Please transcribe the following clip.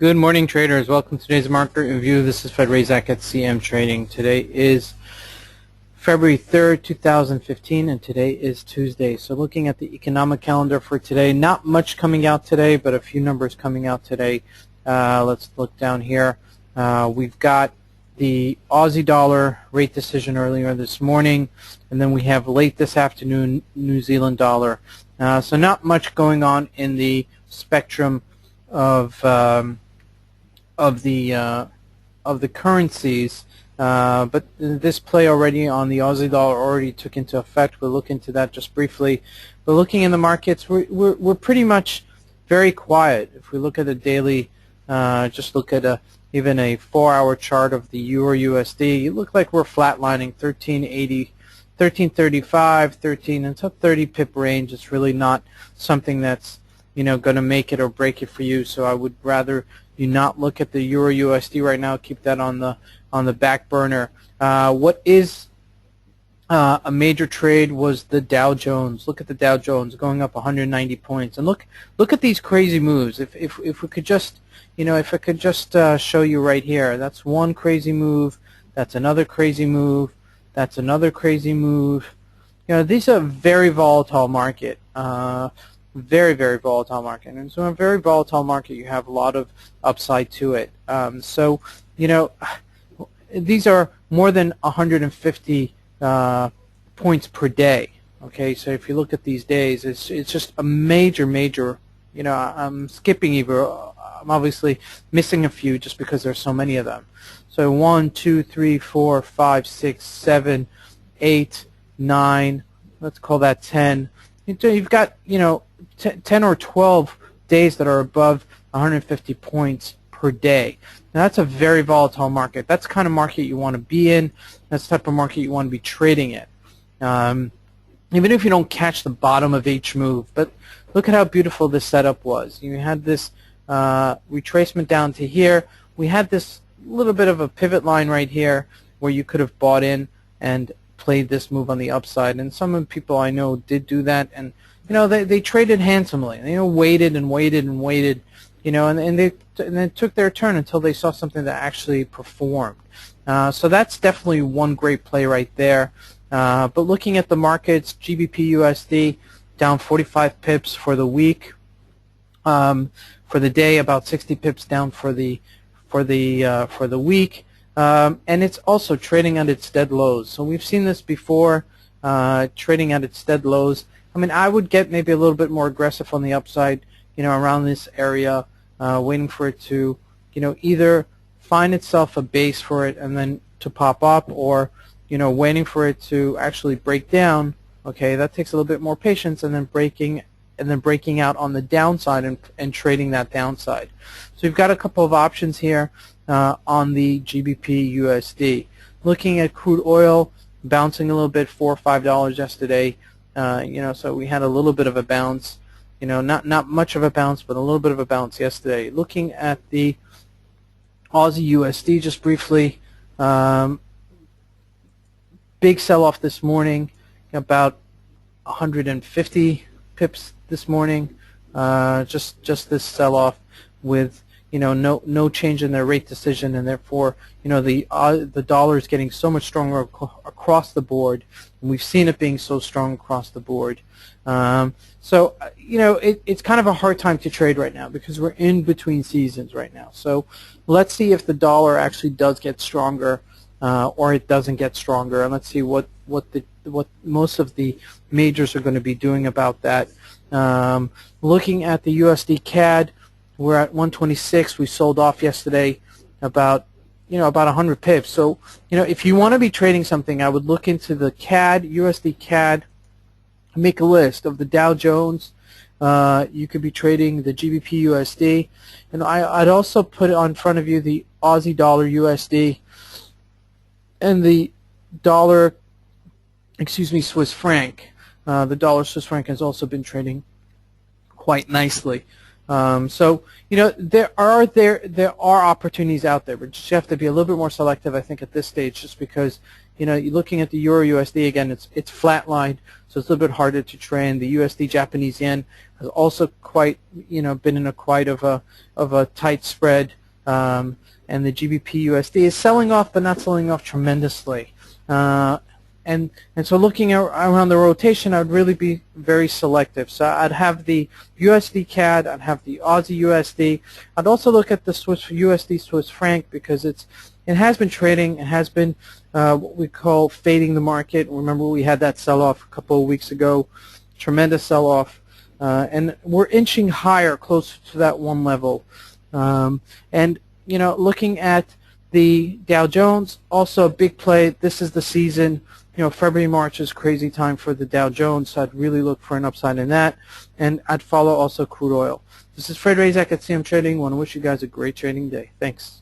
Good morning, traders. Welcome to today's market review. This is Razak at CMTrading. Today is February 3rd, 2015, and today is Tuesday. So looking at the economic calendar for today, not much coming out today, but a few numbers coming out today. Let's look down here. We've got the Aussie dollar rate decision earlier this morning, and then we have late this afternoon New Zealand dollar. So not much going on in the spectrum of the currencies, but this play already on the Aussie dollar already took into effect. We'll look into that just briefly. But looking in the markets, we're pretty much very quiet. If we look at the daily, just look at even a 4-hour chart of the Euro USD, it looks like we're flatlining 1380, 1335, 13. It's a 30 pip range. It's really not something that's going to make it or break it for you. So I would rather you not look at the Euro USD right now. Keep that on the back burner. What is a major trade was the Dow Jones. Look at the Dow Jones going up 190 points, and look at these crazy moves. If we could just if I could just show you right here. That's one crazy move. That's another crazy move. That's another crazy move. These are a very volatile market. Very, very volatile market. And so in a very volatile market, you have a lot of upside to it. So, these are more than 150 points per day. Okay, so if you look at these days, it's just a major. I'm skipping either. I'm obviously missing a few just because there's so many of them. So 1, 2, 3, 4, 5, 6, 7, 8, 9. Let's call that 10. You've got 10 or 12 days that are above 150 points per day. Now that's a very volatile market. That's the kind of market you want to be in. That's the type of market you want to be trading in. Even if you don't catch the bottom of each move. But look at how beautiful this setup was. You had this retracement down to here. We had this little bit of a pivot line right here where you could have bought in and played this move on the upside. And some of the people I know did do that, and they traded handsomely. They waited and waited and waited, and they took their turn until they saw something that actually performed. So that's definitely one great play right there. But looking at the markets, GBP USD down 45 pips for the week. For the day, about 60 pips down for the week. And it's also trading at its dead lows. So we've seen this before, trading at its dead lows. I mean, I would get maybe a little bit more aggressive on the upside, around this area, waiting for it to, either find itself a base for it and then to pop up, or, waiting for it to actually break down. Okay, that takes a little bit more patience, and then breaking out on the downside and trading that downside. So you've got a couple of options here on the GBP USD. Looking at crude oil, bouncing a little bit, $4 or $5 yesterday. So we had a little bit of a bounce. Not much of a bounce, but a little bit of a bounce yesterday. Looking at the Aussie USD just briefly, big sell-off this morning, about 150 pips this morning. Just this sell-off with no change in their rate decision, and therefore the dollar is getting so much stronger across the board, and we've seen it being so strong across the board. So it's kind of a hard time to trade right now because we're in between seasons right now. So let's see if the dollar actually does get stronger or it doesn't get stronger, and let's see what most of the majors are going to be doing about that. Looking at the USD CAD, we're at 126. We sold off yesterday about 100 pips. So if you want to be trading something, I would look into the CAD, USD CAD, make a list of the Dow Jones. You could be trading the GBP USD, and I'd also put on front of you the Aussie dollar USD and the dollar, Swiss franc. The dollar Swiss franc has also been trading quite nicely. So there are opportunities out there, but you have to be a little bit more selective, I think, at this stage, just because you're looking at the Euro USD again. It's flatlined, so it's a little bit harder to trade. The USD Japanese yen has also quite been in quite of a tight spread, and the GBP USD is selling off, but not selling off tremendously. And so looking around the rotation, I would really be very selective. So I'd have the USD CAD, I'd have the Aussie USD. I'd also look at the USD Swiss franc, because it has been trading. It has been what we call fading the market. Remember, we had that sell-off a couple of weeks ago, tremendous sell-off, and we're inching higher, closer to that one level. And looking at the Dow Jones, also a big play. This is the season. February, March is crazy time for the Dow Jones, so I'd really look for an upside in that. And I'd follow also crude oil. This is Razak at CMTrading. I want to wish you guys a great trading day. Thanks.